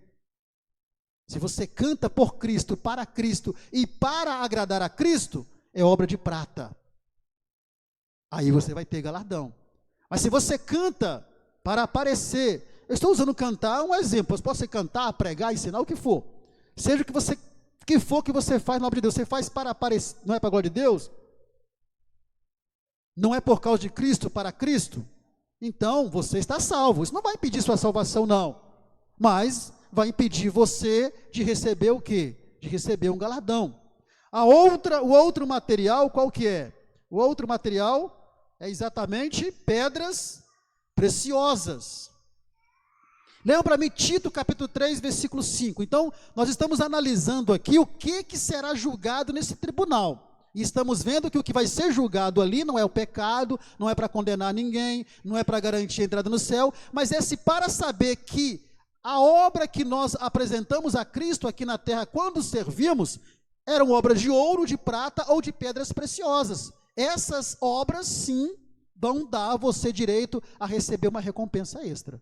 Se você canta por Cristo, para Cristo e para agradar a Cristo, é obra de prata. Aí você vai ter galardão. Mas se você canta para aparecer, eu estou usando cantar um exemplo, pode ser cantar, pregar, ensinar, o que for. Seja o que for que você faz na obra de Deus, você faz para aparecer, não é para a glória de Deus? Não é por causa de Cristo, para Cristo? Então você está salvo. Isso não vai impedir sua salvação, não. Mas vai impedir você de receber o quê? De receber um galardão. O outro material, qual que é? O outro material é exatamente pedras preciosas. Lembra para mim Tito capítulo 3, versículo 5. Então, nós estamos analisando aqui o que será julgado nesse tribunal. E estamos vendo que o que vai ser julgado ali não é o pecado, não é para condenar ninguém, não é para garantir a entrada no céu, mas é se para saber que a obra que nós apresentamos a Cristo aqui na terra, quando servimos, eram obras de ouro, de prata ou de pedras preciosas. Essas obras, sim, vão dar a você direito a receber uma recompensa extra,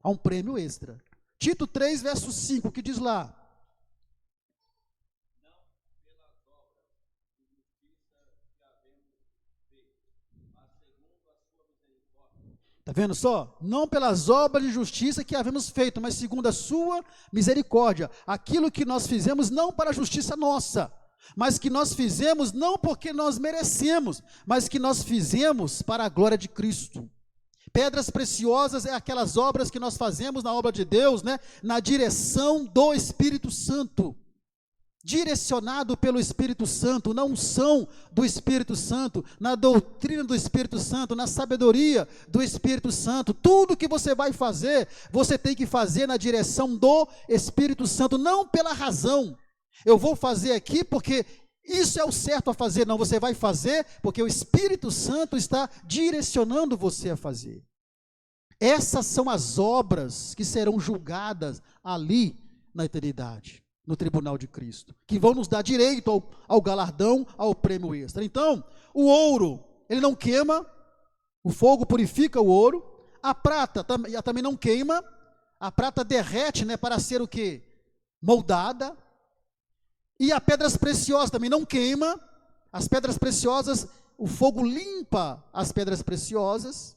a um prêmio extra. Tito 3, verso 5, que diz lá? Está vendo só? Não pelas obras de justiça que havemos feito, mas segundo a sua misericórdia. Aquilo que nós fizemos não para a justiça nossa, mas que nós fizemos não porque nós merecemos, mas que nós fizemos para a glória de Cristo. Pedras preciosas é aquelas obras que nós fazemos na obra de Deus, né? Na direção do Espírito Santo. Direcionado pelo Espírito Santo, na unção do Espírito Santo, na doutrina do Espírito Santo, na sabedoria do Espírito Santo. Tudo que você vai fazer, você tem que fazer na direção do Espírito Santo, não pela razão. Eu vou fazer aqui porque isso é o certo a fazer. Não, você vai fazer porque o Espírito Santo está direcionando você a fazer. Essas são as obras que serão julgadas ali na eternidade, no tribunal de Cristo, que vão nos dar direito ao galardão, ao prêmio extra. Então, o ouro, ele não queima, o fogo purifica o ouro, a prata também não queima, a prata derrete, né, para ser o quê? Moldada, e as pedras preciosas também não queima, as pedras preciosas, o fogo limpa as pedras preciosas.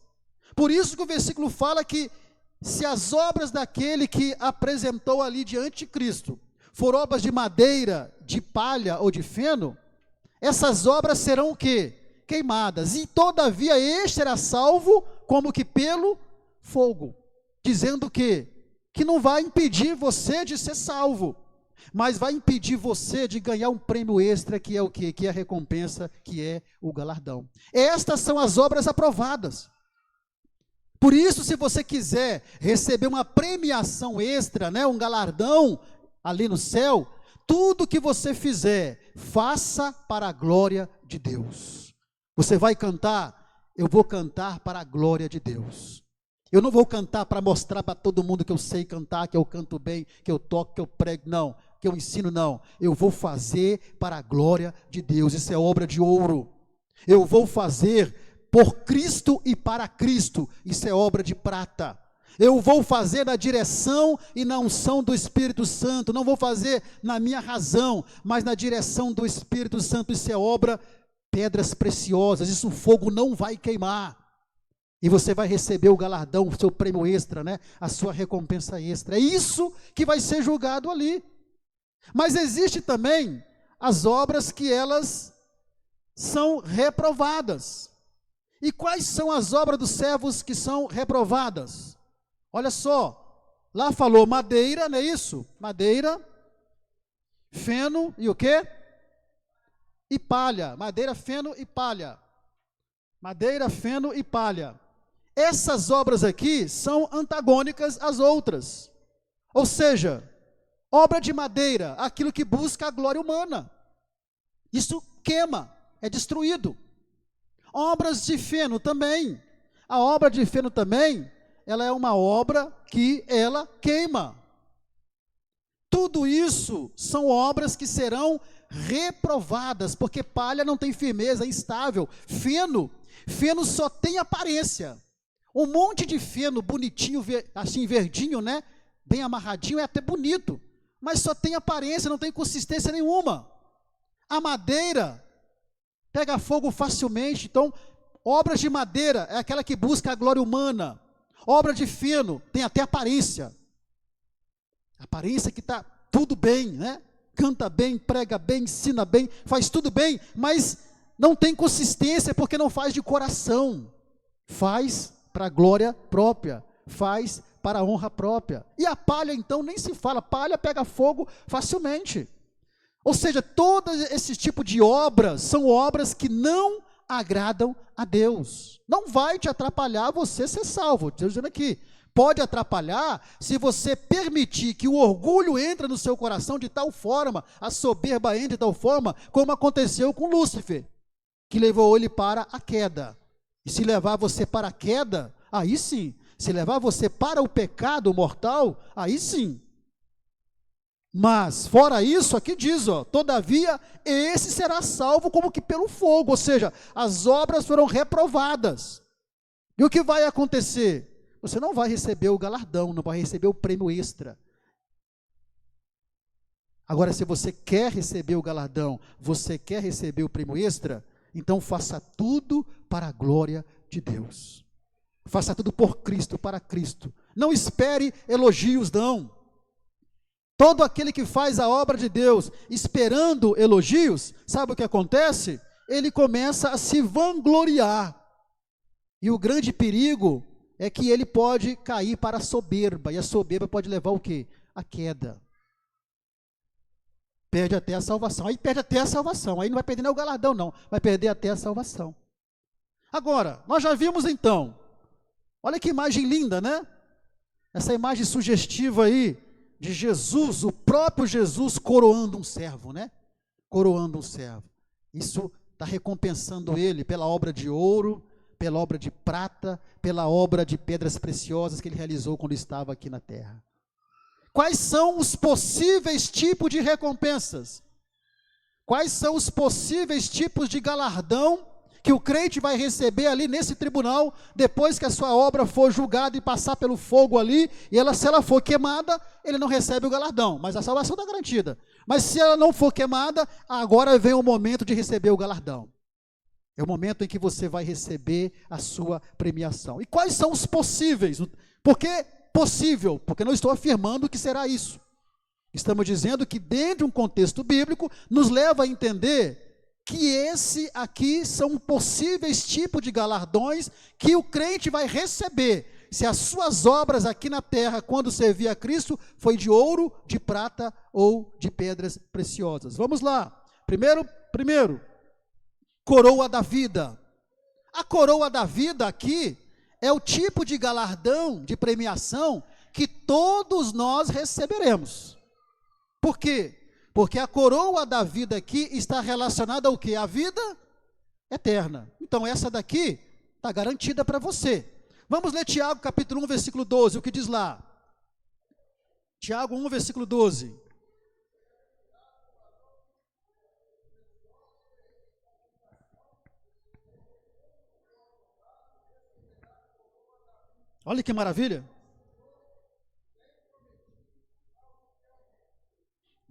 Por isso que o versículo fala que se as obras daquele que apresentou ali diante de Cristo for obras de madeira, de palha ou de feno, essas obras serão o quê? Queimadas. E todavia este será salvo como que pelo fogo. Dizendo que não vai impedir você de ser salvo, mas vai impedir você de ganhar um prêmio extra, que é o quê? Que é a recompensa, que é o galardão. Estas são as obras aprovadas. Por isso, se você quiser receber uma premiação extra, né, um galardão ali no céu, tudo que você fizer, faça para a glória de Deus. Você vai cantar, eu vou cantar para a glória de Deus. Eu não vou cantar para mostrar para todo mundo que eu sei cantar, que eu canto bem, que eu toco, que eu prego, não, que eu ensino, não. Eu vou fazer para a glória de Deus. Isso é obra de ouro. Eu vou fazer por Cristo e para Cristo. Isso é obra de prata. Eu vou fazer na direção e na unção do Espírito Santo. Não vou fazer na minha razão, mas na direção do Espírito Santo. Isso é obra, pedras preciosas. Isso o fogo não vai queimar. E você vai receber o galardão, o seu prêmio extra, né? A sua recompensa extra. É isso que vai ser julgado ali. Mas existe também as obras que elas são reprovadas. E quais são as obras dos servos que são reprovadas? Olha só, Lá falou madeira, não é isso? Madeira, feno e o quê? E palha. Madeira, feno e palha. Madeira, feno e palha. Essas obras aqui são antagônicas às outras. Ou seja, obra de madeira, aquilo que busca a glória humana. Isso queima, é destruído. Obras de feno também. A obra de feno também, ela é uma obra que ela queima. Tudo isso são obras que serão reprovadas, porque palha não tem firmeza, é instável. Feno só tem aparência. Um monte de feno bonitinho, assim verdinho, né? Bem amarradinho, é até bonito, mas só tem aparência, não tem consistência nenhuma. A madeira pega fogo facilmente. Então, obras de madeira é aquela que busca a glória humana. Obra de feno tem até aparência. Aparência que está tudo bem, né? Canta bem, prega bem, ensina bem, faz tudo bem, mas não tem consistência porque não faz de coração. Faz para a glória própria, faz para a honra própria. E a palha, então, nem se fala. Palha pega fogo facilmente. Ou seja, todo esse tipo de obras são obras que não agradam a Deus. Não vai te atrapalhar você ser salvo. Estou dizendo aqui, pode atrapalhar se você permitir que o orgulho entre no seu coração de tal forma, a soberba entre de tal forma, como aconteceu com Lúcifer, que levou ele para a queda. E se levar você para a queda, aí sim. Se levar você para o pecado mortal, aí sim. Mas, fora isso, aqui diz, todavia, esse será salvo como que pelo fogo, ou seja, as obras foram reprovadas. E o que vai acontecer? Você não vai receber o galardão, não vai receber o prêmio extra. Agora, se você quer receber o galardão, você quer receber o prêmio extra, então faça tudo para a glória de Deus. Faça tudo por Cristo, para Cristo. Não espere elogios, não. Todo aquele que faz a obra de Deus esperando elogios, sabe o que acontece? Ele começa a se vangloriar. E o grande perigo é que ele pode cair para a soberba, e a soberba pode levar o quê? A queda. Perde até a salvação. Aí perde até a salvação. Aí não vai perder nem o galardão, não. Vai perder até a salvação. Agora, nós já vimos então. Olha que imagem linda, né? Essa imagem sugestiva aí, de Jesus, o próprio Jesus coroando um servo, né? Coroando um servo. Isso está recompensando ele pela obra de ouro, pela obra de prata, pela obra de pedras preciosas que ele realizou quando estava aqui na terra. Quais são os possíveis tipos de recompensas? Quais são os possíveis tipos de galardão que o crente vai receber ali nesse tribunal, depois que a sua obra for julgada e passar pelo fogo ali, e se ela for queimada, ele não recebe o galardão, mas a salvação está garantida. Mas se ela não for queimada, agora vem o momento de receber o galardão. É o momento em que você vai receber a sua premiação. E quais são os possíveis? Por que possível? Porque não estou afirmando que será isso. Estamos dizendo que dentro de um contexto bíblico, nos leva a entender que esse aqui são possíveis tipos de galardões que o crente vai receber, se as suas obras aqui na terra, quando servir a Cristo, foi de ouro, de prata ou de pedras preciosas. Vamos lá. Primeiro, coroa da vida. A coroa da vida aqui é o tipo de galardão, de premiação, que todos nós receberemos. Por quê? Porque a coroa da vida aqui está relacionada ao quê? A vida eterna. Então essa daqui está garantida para você. Vamos ler Tiago capítulo 1, versículo 12, o que diz lá? Tiago 1, versículo 12. Olha que maravilha.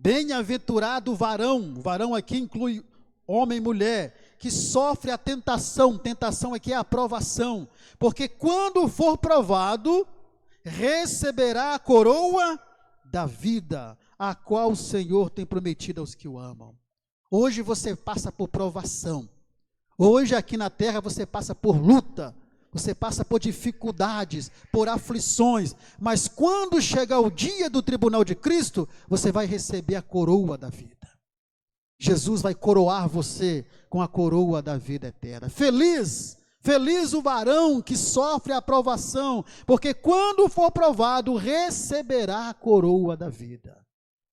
Bem-aventurado o varão aqui inclui homem e mulher, que sofre a tentação aqui é a provação, porque quando for provado, receberá a coroa da vida, a qual o Senhor tem prometido aos que o amam. Hoje você passa por provação, hoje aqui na terra você passa por luta, você passa por dificuldades, por aflições, mas quando chegar o dia do tribunal de Cristo, você vai receber a coroa da vida. Jesus vai coroar você com a coroa da vida eterna. Feliz o varão que sofre a provação, porque quando for provado, receberá a coroa da vida.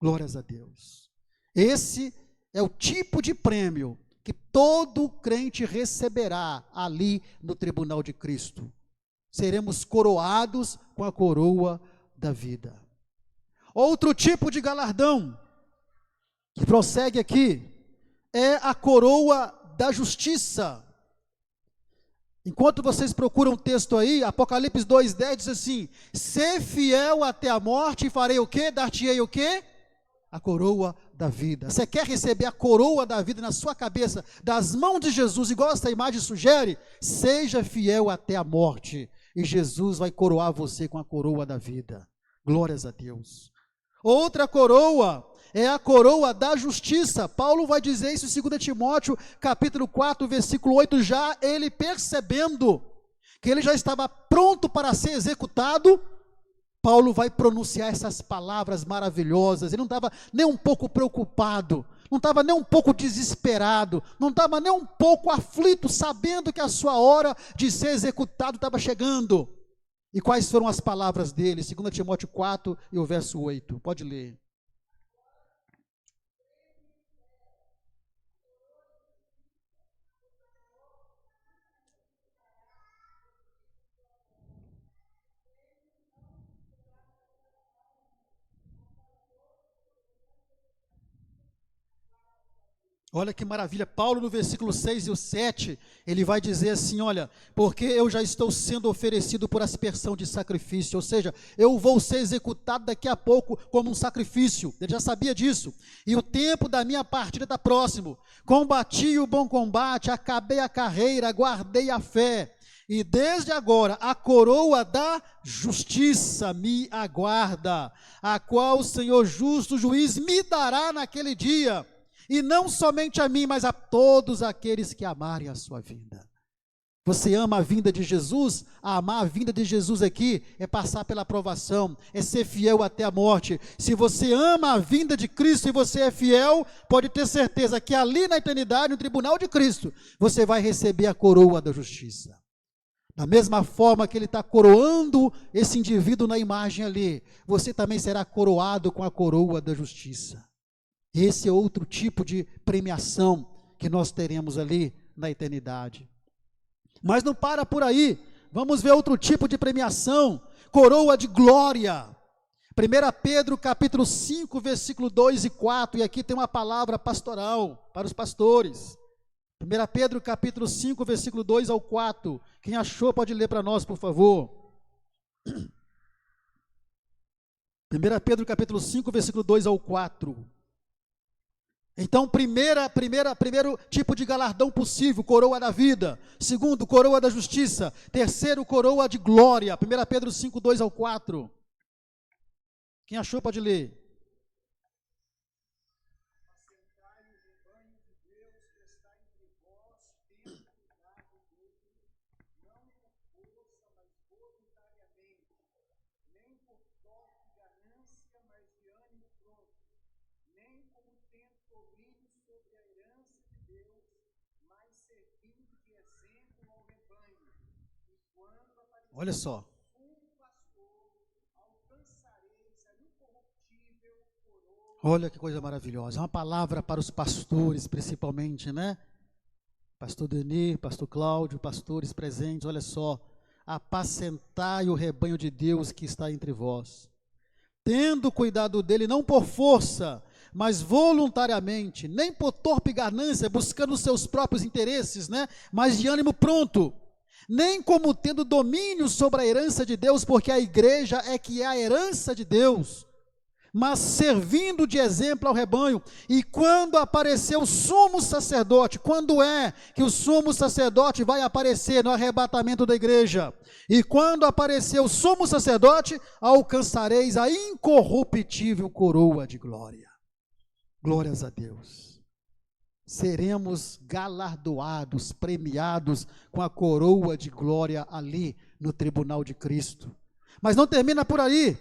Glórias a Deus. Esse é o tipo de prêmio que todo crente receberá ali no tribunal de Cristo. Seremos coroados com a coroa da vida. Outro tipo de galardão que prossegue aqui é a coroa da justiça. Enquanto vocês procuram o texto aí, Apocalipse 2:10 diz assim: ser fiel até a morte e farei o quê? Dar-te-ei o quê? A coroa da vida. Você quer receber a coroa da vida na sua cabeça, das mãos de Jesus, igual essa imagem sugere? Seja fiel até a morte, e Jesus vai coroar você com a coroa da vida. Glórias a Deus. Outra coroa é a coroa da justiça. Paulo vai dizer isso em 2 Timóteo, capítulo 4, versículo 8, já ele percebendo que ele já estava pronto para ser executado, Paulo vai pronunciar essas palavras maravilhosas. Ele não estava nem um pouco preocupado, não estava nem um pouco desesperado, não estava nem um pouco aflito, sabendo que a sua hora de ser executado estava chegando. E quais foram as palavras dele? 2 Timóteo 4 e o verso 8, pode ler. Olha que maravilha, Paulo no versículo 6 e o 7, ele vai dizer assim, olha, porque eu já estou sendo oferecido por aspersão de sacrifício, ou seja, eu vou ser executado daqui a pouco como um sacrifício, ele já sabia disso, e o tempo da minha partida está próximo, combati o bom combate, acabei a carreira, guardei a fé, e desde agora a coroa da justiça me aguarda, a qual o Senhor justo juiz me dará naquele dia, e não somente a mim, mas a todos aqueles que amarem a sua vinda. Você ama a vinda de Jesus? Amar a vinda de Jesus aqui é passar pela provação, é ser fiel até a morte. Se você ama a vinda de Cristo e você é fiel, pode ter certeza que ali na eternidade, no tribunal de Cristo, você vai receber a coroa da justiça. Da mesma forma que ele está coroando esse indivíduo na imagem ali, você também será coroado com a coroa da justiça. Esse é outro tipo de premiação que nós teremos ali na eternidade. Mas não para por aí, vamos ver outro tipo de premiação, coroa de glória. 1 Pedro capítulo 5, versículo 2 e 4, e aqui tem uma palavra pastoral para os pastores. 1 Pedro capítulo 5, versículo 2 ao 4, quem achou pode ler para nós, por favor. 1 Pedro capítulo 5, versículo 2 ao 4. Então, primeiro tipo de galardão possível, coroa da vida. Segundo, coroa da justiça. Terceiro, coroa de glória. 1 Pedro 5, 2 ao 4. Quem achou pode ler. Olha só. Olha que coisa maravilhosa. É uma palavra para os pastores, principalmente, né? Pastor Denis, pastor Cláudio, pastores presentes, olha só. Apacentai o rebanho de Deus que está entre vós, tendo cuidado dele, não por força, mas voluntariamente, nem por torpe ganância, buscando os seus próprios interesses, né? Mas de ânimo pronto, nem como tendo domínio sobre a herança de Deus, porque a igreja é que é a herança de Deus, mas servindo de exemplo ao rebanho. E quando aparecer o sumo sacerdote, quando é que o sumo sacerdote vai aparecer no arrebatamento da igreja? E quando aparecer o sumo sacerdote, alcançareis a incorruptível coroa de glória. Glórias a Deus. seremos galardoados, premiados com a coroa de glória ali no tribunal de Cristo. Mas não termina por aí.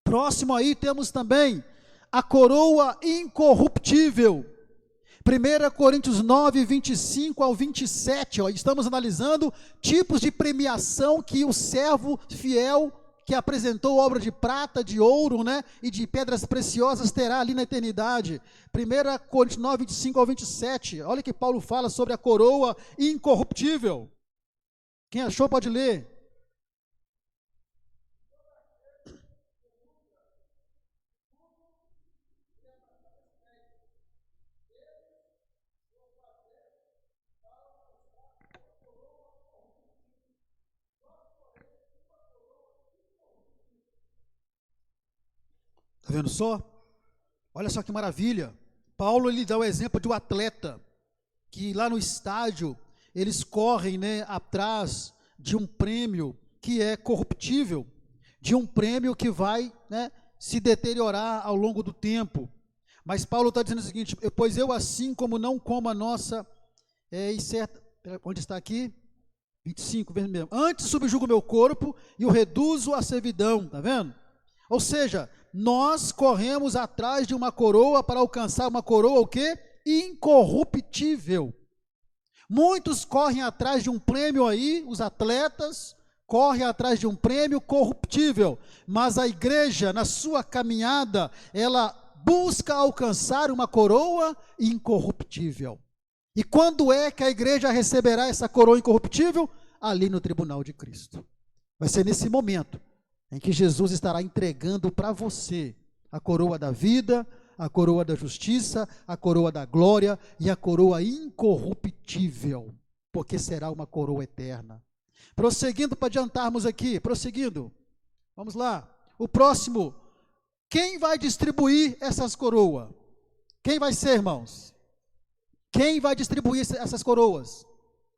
Próximo aí temos também a coroa incorruptível. 1 Coríntios 9, 25 ao 27, estamos analisando tipos de premiação que o servo fiel que apresentou obra de prata, de ouro, né, e de pedras preciosas terá ali na eternidade. 1 Coríntios 9, 25 ao 27, olha que Paulo fala sobre a coroa incorruptível. Quem achou pode ler. Está vendo só? Olha só que maravilha. Paulo ele dá o exemplo de um atleta que lá no estádio eles correm, né, atrás de um prêmio que é corruptível, de um prêmio que vai, né, se deteriorar ao longo do tempo. Mas Paulo está dizendo o seguinte: pois eu assim como não como a nossa, onde está aqui? 25, mesmo. Antes subjugo o meu corpo e o reduzo à servidão, está vendo? Ou seja, nós corremos atrás de uma coroa para alcançar uma coroa o quê? Incorruptível. Muitos correm atrás de um prêmio aí, os atletas correm atrás de um prêmio corruptível, mas a igreja, na sua caminhada, ela busca alcançar uma coroa incorruptível. E quando é que a igreja receberá essa coroa incorruptível? Ali no tribunal de Cristo. Vai ser nesse momento em que Jesus estará entregando para você a coroa da vida, a coroa da justiça, a coroa da glória e a coroa incorruptível, porque será uma coroa eterna. Prosseguindo para adiantarmos aqui, prosseguindo, vamos lá, o próximo, quem vai distribuir essas coroas? Quem vai ser, irmãos? Quem vai distribuir essas coroas?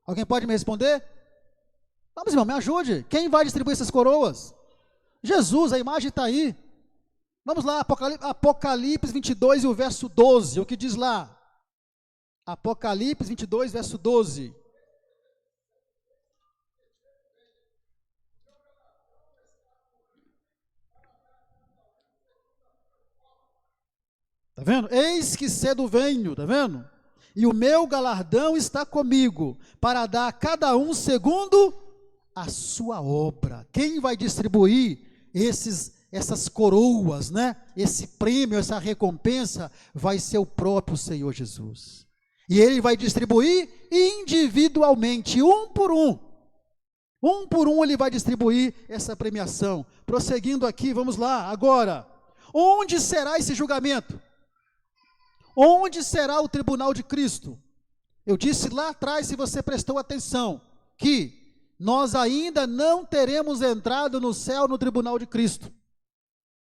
Alguém pode me responder? Vamos, irmão, me ajude, quem vai distribuir essas coroas? Jesus, a imagem está aí. Vamos lá, Apocalipse 22 e o verso 12, o que diz lá? Apocalipse 22, verso 12. Está vendo? Eis que cedo venho, está vendo? E o meu galardão está comigo, para dar a cada um segundo a sua obra. Quem vai distribuir essas coroas, né? Esse prêmio, essa recompensa, vai ser o próprio Senhor Jesus. E Ele vai distribuir individualmente, um por um. Um por um Ele vai distribuir essa premiação. Prosseguindo aqui, vamos lá, agora. Onde será esse julgamento? Onde será o tribunal de Cristo? Eu disse lá atrás, se você prestou atenção, que nós ainda não teremos entrado no céu no tribunal de Cristo.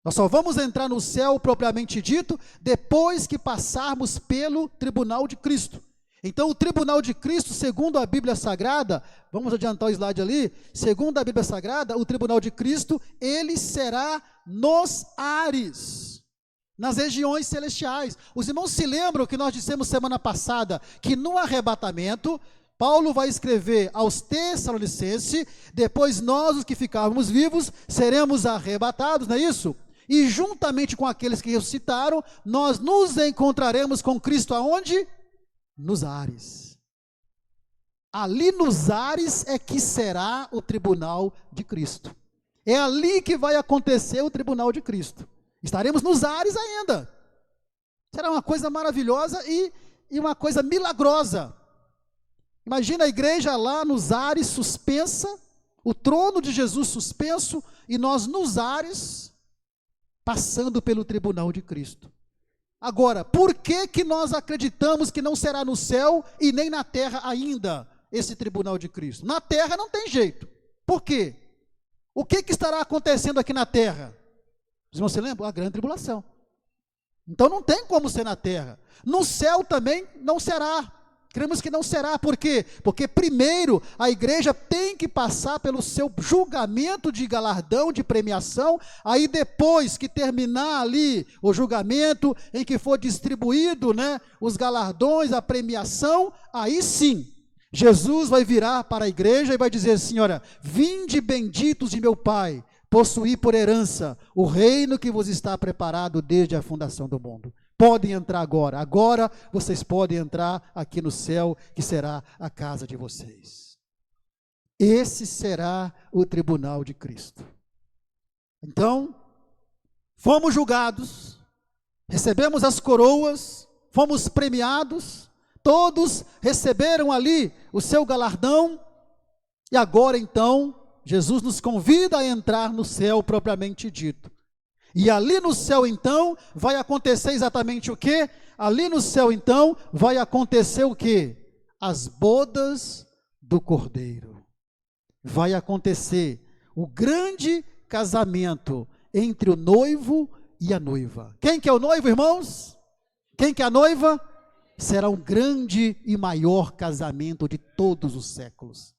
Nós só vamos entrar no céu propriamente dito depois que passarmos pelo tribunal de Cristo. Então o tribunal de Cristo, segundo a Bíblia Sagrada, vamos adiantar o slide ali, segundo a Bíblia Sagrada, o tribunal de Cristo, ele será nos ares, nas regiões celestiais. Os irmãos se lembram que nós dissemos semana passada, que no arrebatamento, Paulo vai escrever aos Tessalonicenses, depois nós, os que ficarmos vivos, seremos arrebatados, não é isso? E juntamente com aqueles que ressuscitaram, nós nos encontraremos com Cristo aonde? Nos ares. Ali nos ares é que será o tribunal de Cristo. É ali que vai acontecer o tribunal de Cristo. Estaremos nos ares ainda. Será uma coisa maravilhosa e uma coisa milagrosa. Imagina a igreja lá nos ares suspensa, o trono de Jesus suspenso, e nós nos ares, passando pelo tribunal de Cristo. Agora, por que nós acreditamos que não será no céu e nem na terra ainda esse tribunal de Cristo? Na terra não tem jeito. Por quê? O que estará acontecendo aqui na terra? Vocês vão se lembrar? A grande tribulação. Então não tem como ser na terra. No céu também não será. Cremos que não será, por quê? Porque primeiro a igreja tem que passar pelo seu julgamento de galardão, de premiação, aí depois que terminar ali o julgamento, em que for distribuído, né, os galardões, a premiação, aí sim, Jesus vai virar para a igreja e vai dizer assim, olha, vinde benditos de meu Pai, possuí por herança o reino que vos está preparado desde a fundação do mundo. Podem entrar agora vocês podem entrar aqui no céu, que será a casa de vocês. Esse será o tribunal de Cristo. Então, fomos julgados, recebemos as coroas, fomos premiados, todos receberam ali o seu galardão, e agora então, Jesus nos convida a entrar no céu propriamente dito. E ali no céu então, vai acontecer exatamente o quê? Ali no céu então, vai acontecer o quê? As bodas do Cordeiro. Vai acontecer o grande casamento entre o noivo e a noiva. Quem que é o noivo, irmãos? Quem que é a noiva? Será um grande e maior casamento de todos os séculos.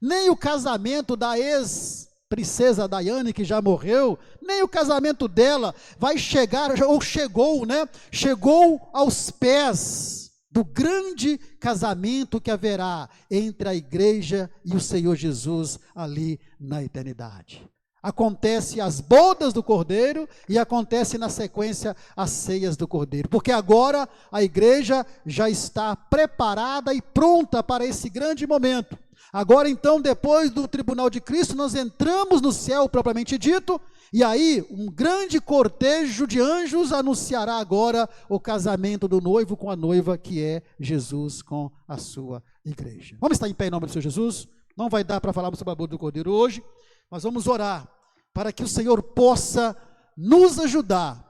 Nem o casamento da ex-princesa Diane, que já morreu, nem o casamento dela vai chegar, ou chegou, né? Chegou aos pés do grande casamento que haverá entre a igreja e o Senhor Jesus ali na eternidade. Acontece as bodas do Cordeiro e acontece na sequência as ceias do Cordeiro, porque agora a igreja já está preparada e pronta para esse grande momento. Agora então, depois do tribunal de Cristo, nós entramos no céu propriamente dito, e aí um grande cortejo de anjos anunciará agora o casamento do noivo com a noiva, que é Jesus com a sua igreja. Vamos estar em pé em nome do Senhor Jesus? Não vai dar para falarmos sobre a boda do Cordeiro hoje, mas vamos orar para que o Senhor possa nos ajudar,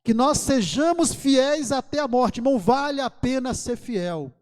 que nós sejamos fiéis até a morte. Irmão, vale a pena ser fiel.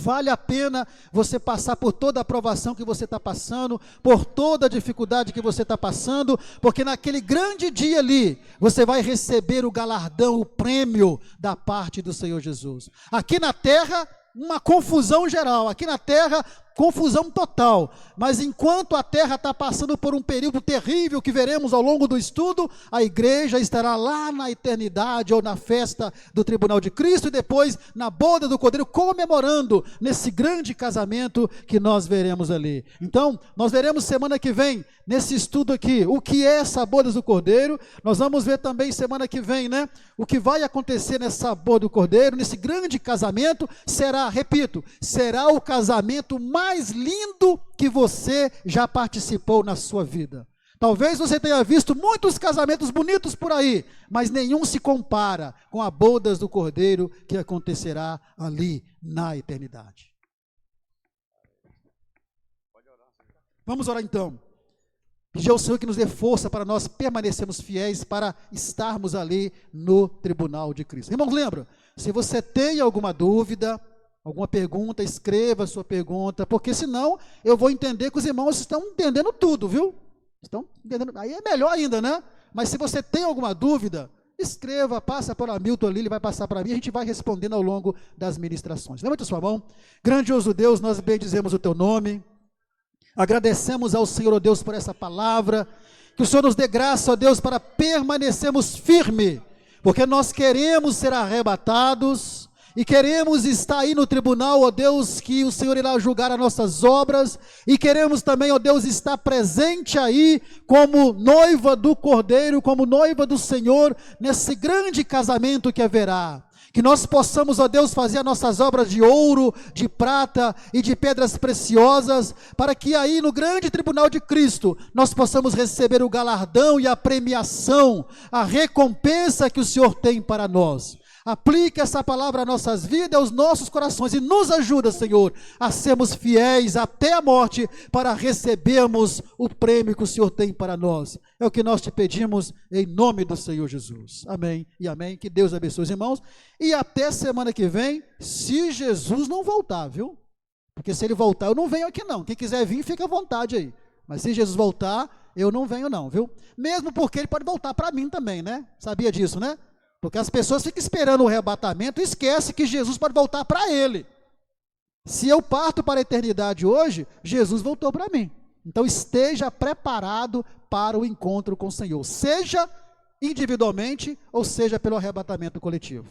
Vale a pena você passar por toda a provação que você está passando, por toda a dificuldade que você está passando, porque naquele grande dia ali, você vai receber o galardão, o prêmio da parte do Senhor Jesus. Aqui na terra, uma confusão geral, aqui na terra, confusão total, mas enquanto a terra está passando por um período terrível que veremos ao longo do estudo, a igreja estará lá na eternidade ou na festa do tribunal de Cristo e depois na boda do Cordeiro, comemorando nesse grande casamento que nós veremos ali. Então, nós veremos semana que vem, nesse estudo aqui, o que é essa boda do Cordeiro. Nós vamos ver também semana que vem, né, o que vai acontecer nessa boda do Cordeiro, nesse grande casamento. Será, repito, será o casamento mais lindo que você já participou na sua vida. Talvez você tenha visto muitos casamentos bonitos por aí, mas nenhum se compara com a bodas do Cordeiro que acontecerá ali na eternidade. Vamos orar então. Pedir ao Senhor que nos dê força para nós permanecermos fiéis, para estarmos ali no tribunal de Cristo. Irmãos, lembra, se você tem alguma dúvida, alguma pergunta, escreva a sua pergunta, porque senão eu vou entender que os irmãos estão entendendo tudo, viu? Estão entendendo, aí é melhor ainda, né? Mas se você tem alguma dúvida, escreva, passa para o Hamilton ali, ele vai passar para mim, a gente vai respondendo ao longo das ministrações. Levante a sua mão. Grandioso Deus, nós bendizemos o teu nome, agradecemos ao Senhor, ó Deus, por essa palavra, que o Senhor nos dê graça, ó Deus, para permanecermos firmes, porque nós queremos ser arrebatados, e queremos estar aí no tribunal, ó Deus, que o Senhor irá julgar as nossas obras, e queremos também, ó Deus, estar presente aí, como noiva do Cordeiro, como noiva do Senhor, nesse grande casamento que haverá. Que nós possamos, ó Deus, fazer as nossas obras de ouro, de prata e de pedras preciosas, para que aí no grande tribunal de Cristo, nós possamos receber o galardão e a premiação, a recompensa que o Senhor tem para nós. Aplique essa palavra às nossas vidas, aos nossos corações, e nos ajuda, Senhor, a sermos fiéis até a morte, para recebermos o prêmio que o Senhor tem para nós. É o que nós te pedimos, em nome do Senhor Jesus. Amém e amém. Que Deus abençoe os irmãos, e até semana que vem, se Jesus não voltar, viu? Porque se ele voltar, eu não venho aqui não. Quem quiser vir, fica à vontade aí. Mas se Jesus voltar, eu não venho não, viu? Mesmo porque ele pode voltar para mim também, né? Sabia disso, né? Porque as pessoas ficam esperando o arrebatamento e esquecem que Jesus pode voltar para ele. Se eu parto para a eternidade hoje, Jesus voltou para mim. Então esteja preparado para o encontro com o Senhor, seja individualmente ou seja pelo arrebatamento coletivo.